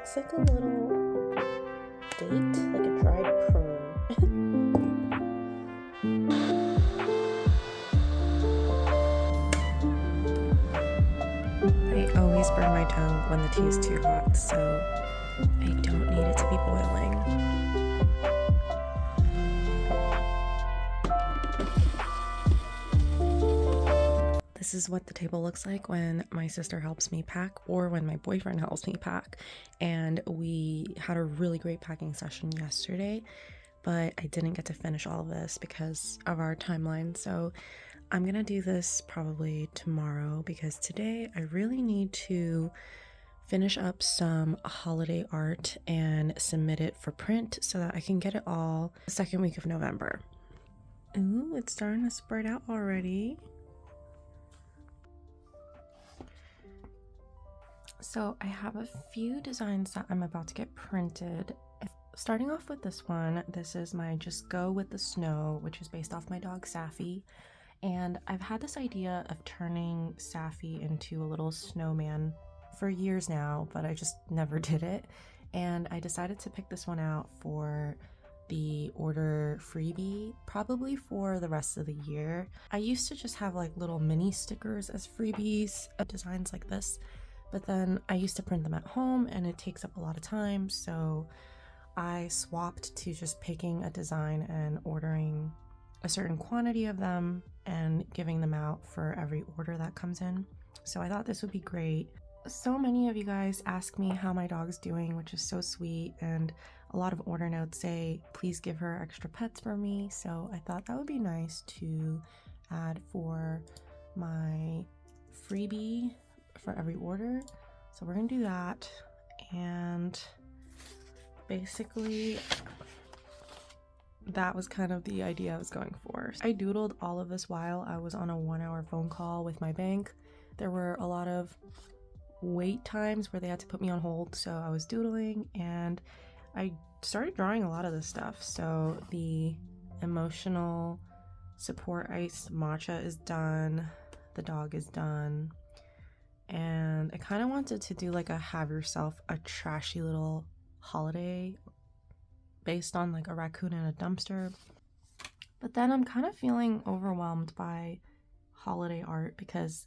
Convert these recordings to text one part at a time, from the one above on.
looks like a little date, like a dried prune. I always burn my tongue when the tea is too hot, so I don't need it to be boiling. This is what the table looks like when my sister helps me pack or when my boyfriend helps me pack. And we had a really great packing session yesterday, but I didn't get to finish all of this because of our timeline. So I'm gonna do this probably tomorrow because today I really need to finish up some holiday art and submit it for print so that I can get it all the second week of November. Ooh, it's starting to spread out already. So I have a few designs that I'm about to get printed. Starting off with this one, this is my Just Go With The Snow, which is based off my dog Safi. And I've had this idea of turning Safi into a little snowman for years now, but I just never did it. And I decided to pick this one out for the order freebie, probably for the rest of the year. I used to just have like little mini stickers as freebies of designs like this, but then I used to print them at home and it takes up a lot of time, so I swapped to just picking a design and ordering a certain quantity of them and giving them out for every order that comes in. So I thought this would be great. So many of you guys ask me how my dog's doing, which is so sweet, and a lot of order notes say please give her extra pets for me, so I thought that would be nice to add for my freebie for every order. So we're gonna do that, and basically that was kind of the idea I was going for. I doodled all of this while I was on a 1-hour phone call with my bank. There were a lot of wait times where they had to put me on hold, so I was doodling and I started drawing a lot of this stuff. So the emotional support iced matcha is done, the dog is done, and I kind of wanted to do like a have yourself a trashy little holiday based on like a raccoon in a dumpster. But then I'm kind of feeling overwhelmed by holiday art because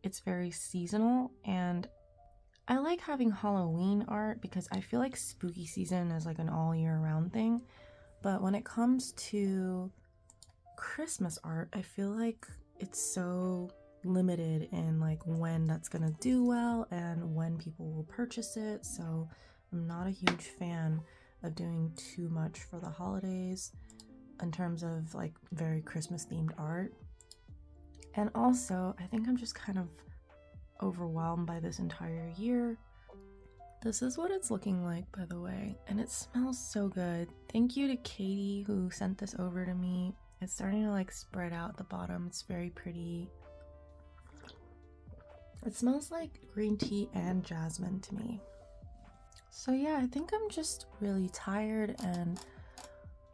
it's very seasonal, and I like having Halloween art because I feel like spooky season is like an all year round thing. But when it comes to Christmas art, I feel like it's so limited in like when that's gonna do well and when people will purchase it. So I'm not a huge fan of doing too much for the holidays in terms of like very Christmas themed art. And also I think I'm just kind of overwhelmed by this entire year. This is what it's looking like, by the way, and it smells so good. Thank you to Katie who sent this over to me. It's starting to like spread out at the bottom. It's very pretty. It smells like green tea and jasmine to me. So yeah, I think I'm just really tired, and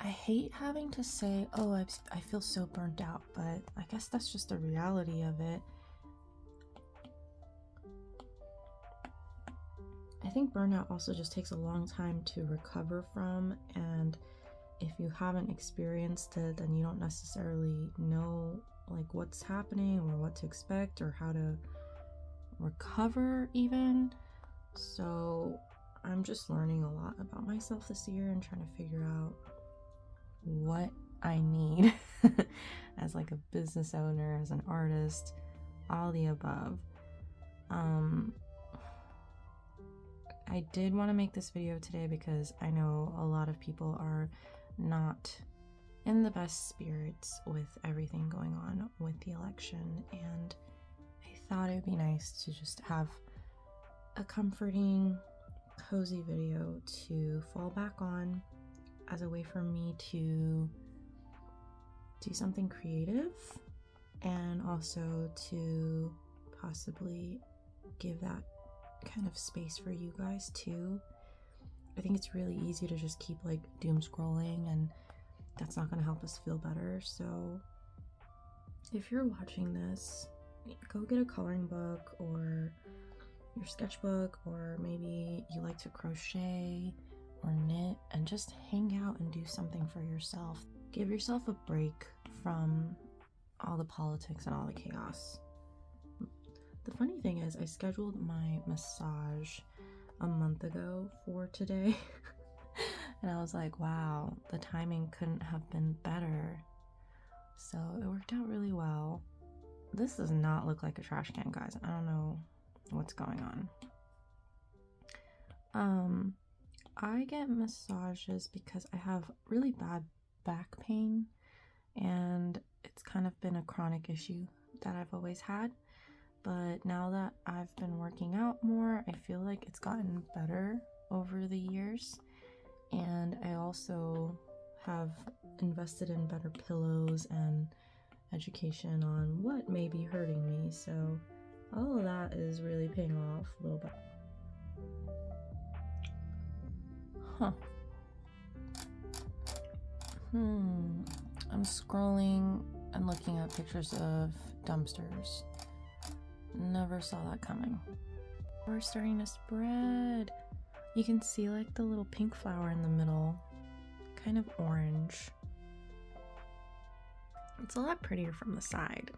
I hate having to say, oh, I feel so burnt out, but I guess that's just the reality of it. I think burnout also just takes a long time to recover from, and if you haven't experienced it, then you don't necessarily know like what's happening or what to expect or how to recover even. So I'm just learning a lot about myself this year and trying to figure out what I need as like a business owner, as an artist, all the above. I did want to make this video today because I know a lot of people are not in the best spirits with everything going on with the election, and I thought it would be nice to just have a comforting, cozy video to fall back on as a way for me to do something creative and also to possibly give that kind of space for you guys too. I think it's really easy to just keep like doom scrolling, and that's not going to help us feel better. So if you're watching this, go get a coloring book or your sketchbook, or maybe you like to crochet or knit, and just hang out and do something for yourself. Give yourself a break from all the politics and all the chaos. The funny thing is, I scheduled my massage a month ago for today. And I was like, wow, the timing couldn't have been better. So it worked out really well. This does not look like a trash can, guys. I don't know what's going on. I get massages because I have really bad back pain, and it's kind of been a chronic issue that I've always had. But now that I've been working out more, I feel like it's gotten better over the years. And I also have invested in better pillows and education on what may be hurting me. So all of that is really paying off a little bit. I'm scrolling and looking at pictures of dumpsters. Never saw that coming. We're starting to spread. You can see like the little pink flower in the middle, kind of orange. It's a lot prettier from the side.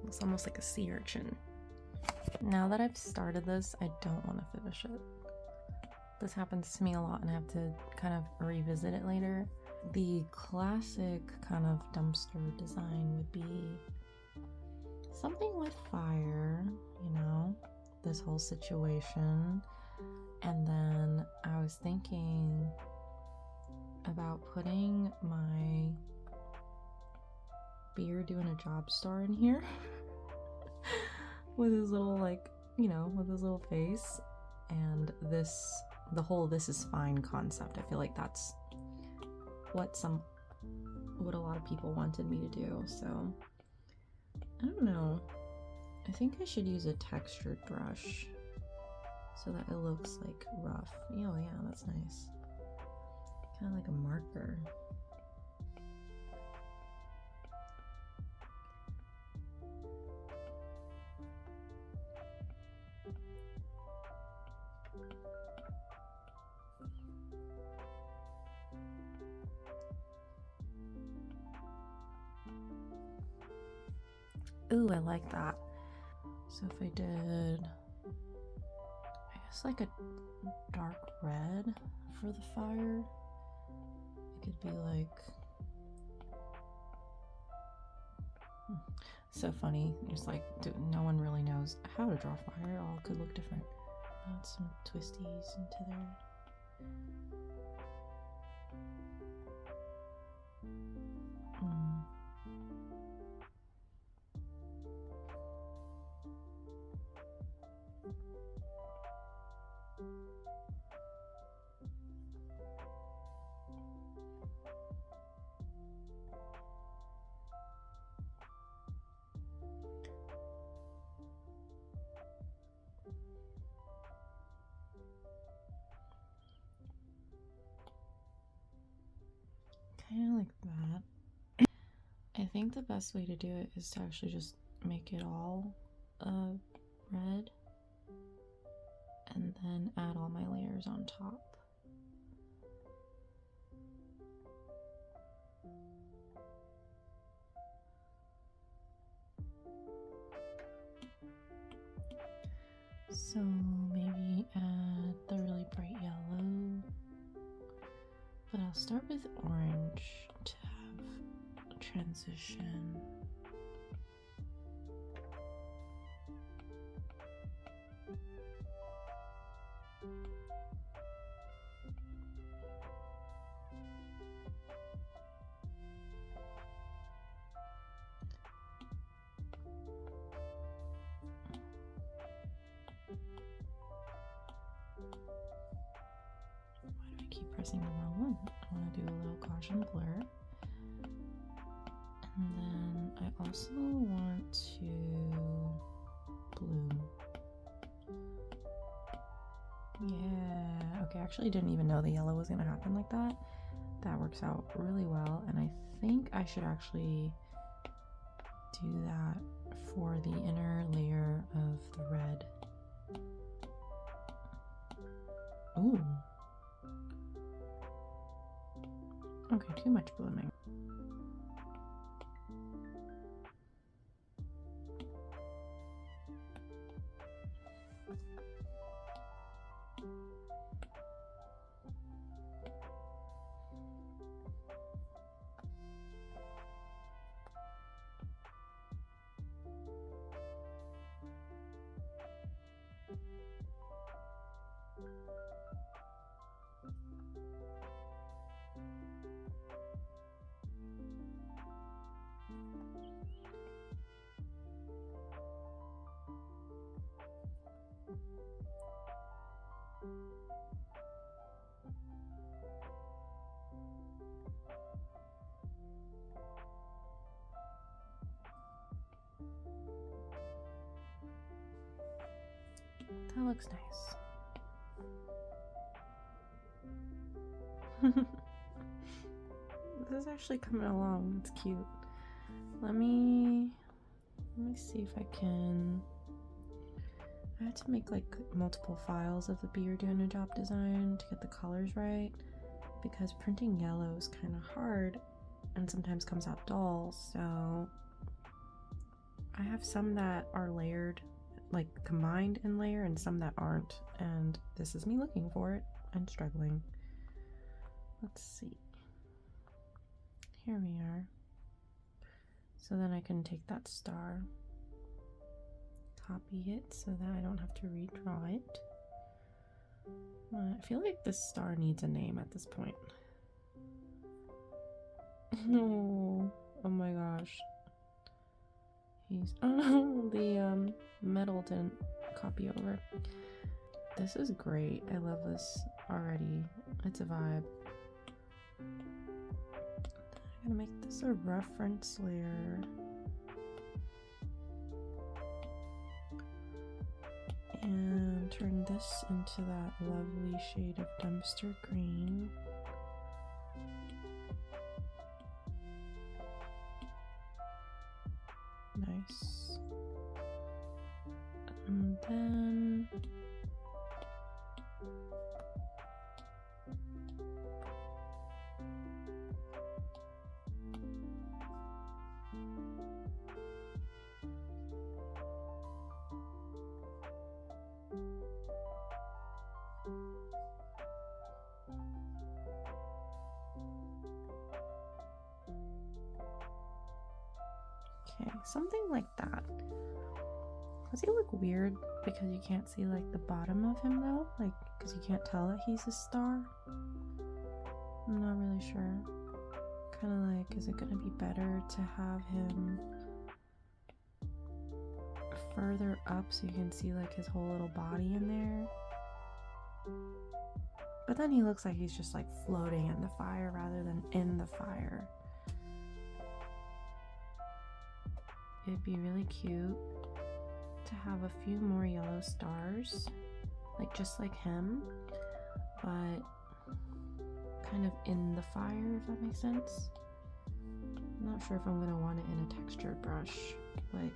It's almost like a sea urchin. Now that I've started this, I don't want to finish it. This happens to me a lot and I have to kind of revisit it later. The classic kind of dumpster design would be something with fire, you know, this whole situation. And then I was thinking about putting my beer doing a job star in here with his little, like, you know, with his little face, and the whole "this is fine" concept. I feel like that's what a lot of people wanted me to do. So I don't know, I think I should use a textured brush so that it looks like rough. Oh yeah, that's nice. Kind of like a marker. Ooh, I like that. So if I did, I guess like a dark red for the fire, it could be like, so funny. It's like, no one really knows how to draw fire. It all could look different. Add some twisties into there. Kind of like that. I think the best way to do it is to actually just make it all red and then add all my layers on top. So maybe add the really bright yellow, but I'll start with orange to have a transition. Pressing the wrong one. I want to do a little Gaussian blur. And then I also want to bloom. Yeah, okay, I actually didn't even know the yellow was going to happen like that. That works out really well, and I think I should actually do that for the inner layer of the red. Okay, too much blooming. That looks nice. This is actually coming along. It's cute. Let me see if I can. I had to make like multiple files of the beard doing a job design to get the colors right, because printing yellow is kind of hard and sometimes comes out dull. So I have some that are layered, like combined in layer, and some that aren't, and this is me looking for it and struggling. Let's see. Here we are. So then I can take that star, copy it so that I don't have to redraw it. I feel like this star needs a name at this point. No. Oh my gosh. Oh no, the metal didn't copy over. This is great. I love this already. It's a vibe. I'm gonna make this a reference layer. And turn this into that lovely shade of dumpster green. Nice. And then okay, something like that. Does he look weird because you can't see like the bottom of him though? Like, because you can't tell that he's a star? I'm not really sure. Kind of like, is it gonna be better to have him further up so you can see like his whole little body in there? But then he looks like he's just like floating in the fire rather than in the fire. It'd be really cute to have a few more yellow stars, like just like him, but kind of in the fire, if that makes sense. I'm not sure if I'm gonna want it in a textured brush, but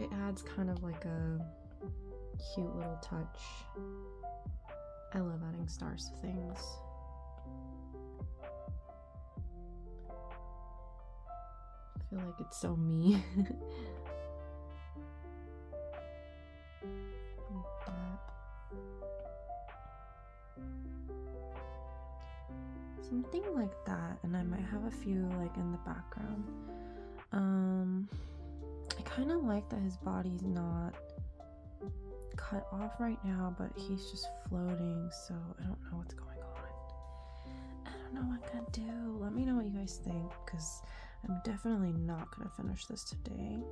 it adds kind of like a cute little touch. I love adding stars to things. I feel like it's so me. Something like that, and I might have a few like in the background. I kind of like that his body's not cut off right now, but he's just floating, so I don't know what's going on. I don't know what I'm gonna do. Let me know what you guys think, because I'm definitely not gonna finish this today.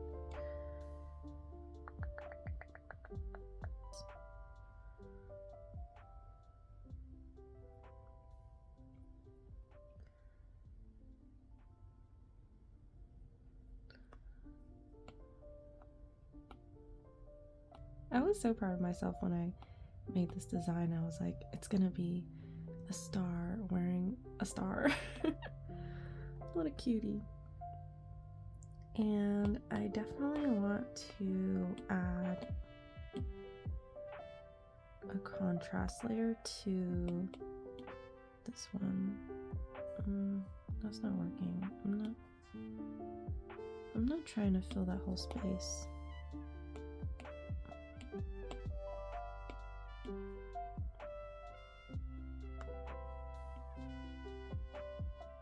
I was so proud of myself when I made this design. I was like, it's gonna be a star wearing a star. What a cutie. And I definitely want to add a contrast layer to this one. That's not working. I'm not trying to fill that whole space.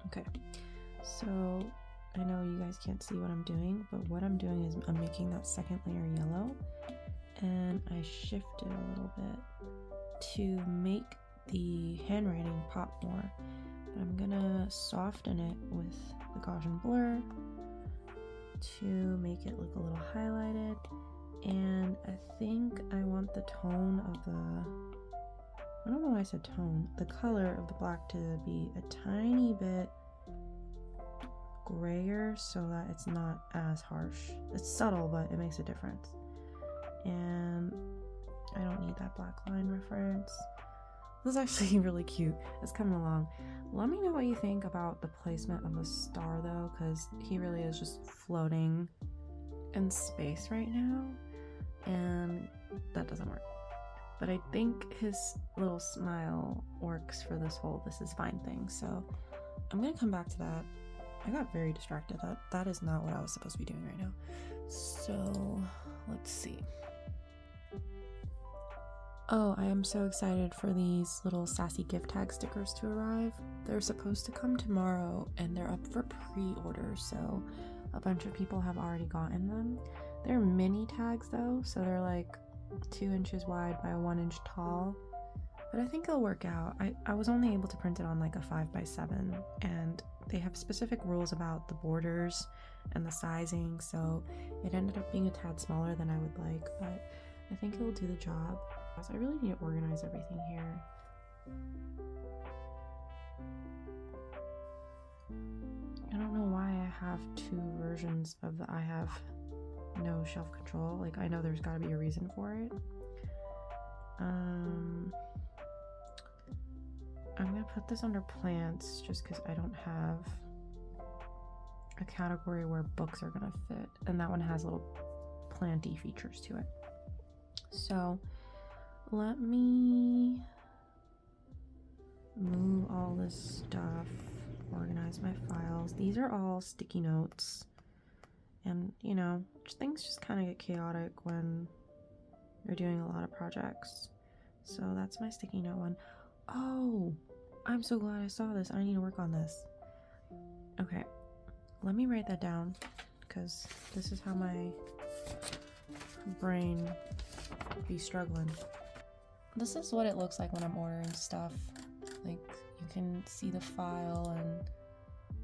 Okay, so I know you guys can't see what I'm doing, but what I'm doing is I'm making that second layer yellow, and I shifted a little bit to make the handwriting pop more. I'm gonna soften it with the Gaussian blur to make it look a little highlighted, and I think I want the tone of I don't know why I said tone, the color of the black to be a tiny bit grayer so that it's not as harsh. It's subtle, but it makes a difference. And I don't need that black line reference. This is actually really cute. It's coming along. Let me know what you think about the placement of the star though, because he really is just floating in space right now, and that doesn't work. But I think his little smile works for this whole "this is fine" thing, so I'm gonna come back to that. I got very distracted. That is not what I was supposed to be doing right now. So let's see. Oh, I am so excited for these little sassy gift tag stickers to arrive. They're supposed to come tomorrow and they're up for pre-order, so a bunch of people have already gotten them. They're mini tags though, so they're like 2 inches wide by 1 inch tall, but I think it'll work out. I was only able to print it on like a 5x7, and they have specific rules about the borders and the sizing, so it ended up being a tad smaller than I would like, but I think it'll do the job. I really need to organize everything here. I don't know why I have 2 versions of the I have no shelf control. Like, I know there's got to be a reason for it. I'm gonna put this under plants just because I don't have a category where books are gonna fit, and that one has little planty features to it. So let me move all this stuff, organize my files. These are all sticky notes, and you know, things just kind of get chaotic when you're doing a lot of projects. So that's my sticky note one. Oh, I'm so glad I saw this. I need to work on this. Okay, let me write that down, because this is how my brain be struggling. This is what it looks like when I'm ordering stuff. Like, you can see the file and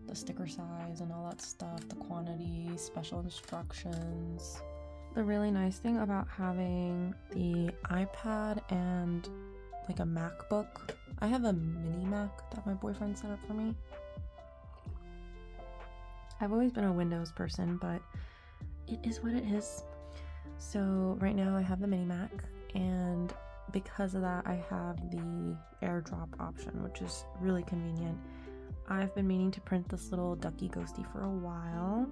the sticker size and all that stuff, the quantity, special instructions. The really nice thing about having the iPad and like a MacBook, I have a mini Mac that my boyfriend set up for me. I've always been a Windows person, but it is what it is. So right now I have the mini Mac, and because of that I have the AirDrop option, which is really convenient. I've been meaning to print this little ducky ghosty for a while.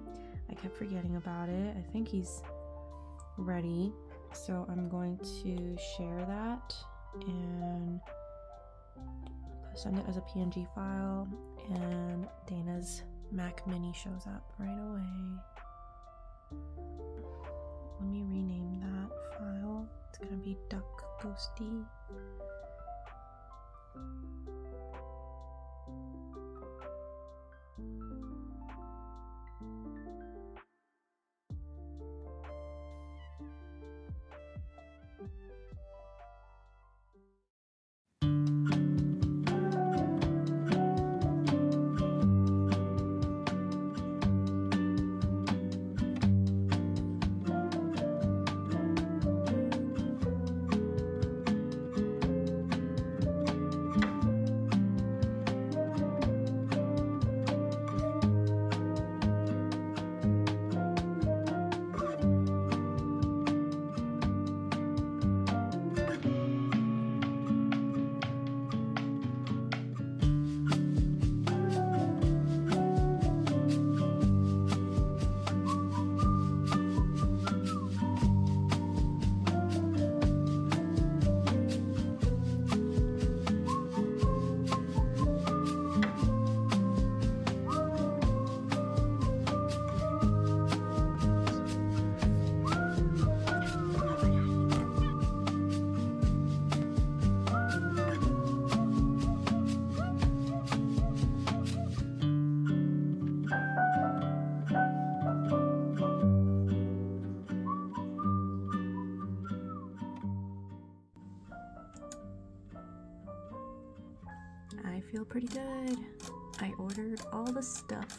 I kept forgetting about it. I think he's ready, so I'm going to share that and send it as a PNG file, and Dana's Mac Mini shows up right away. Let me rename that file. It's gonna be Duck Ghosty. feel pretty good. I ordered all the stuff.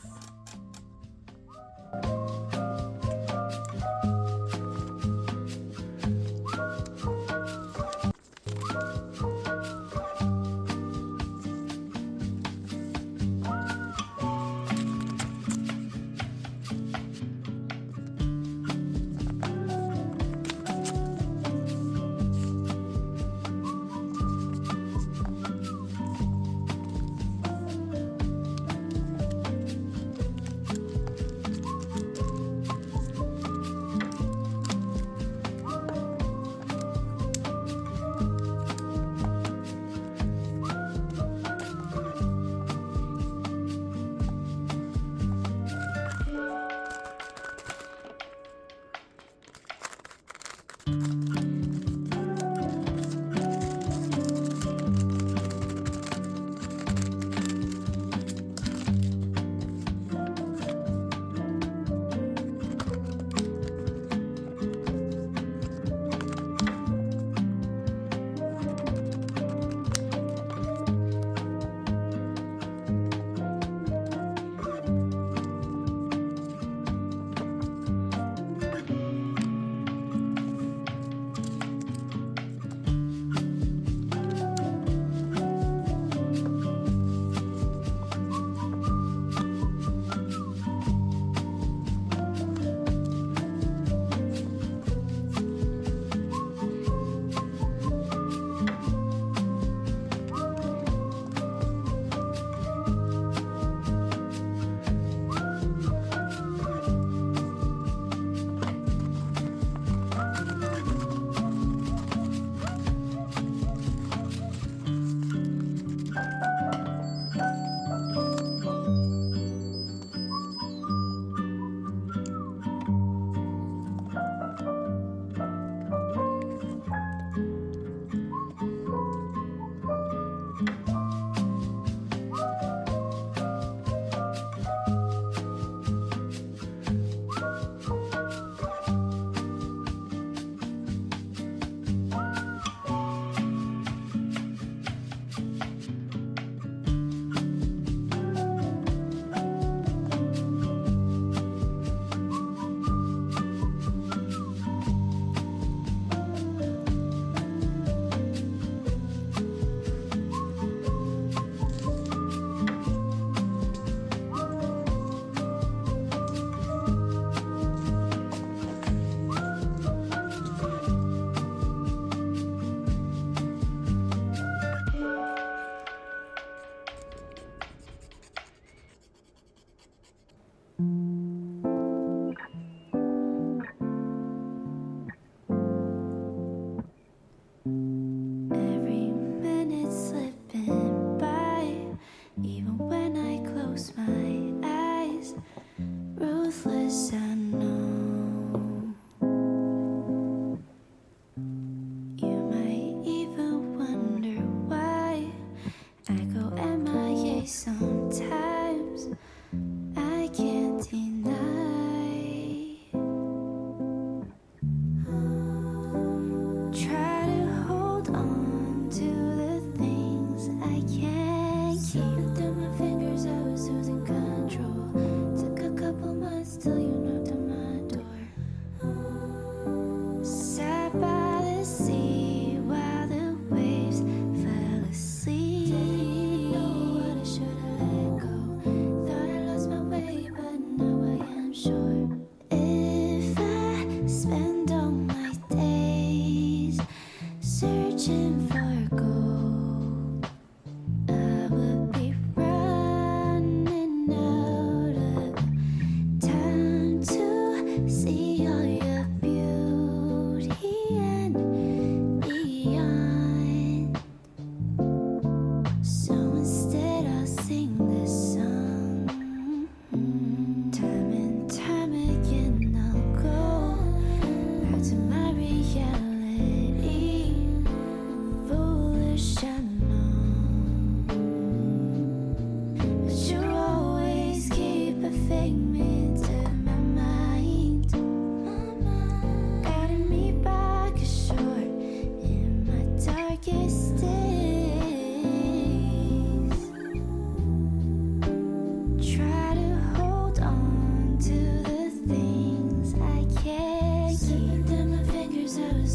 Cause I was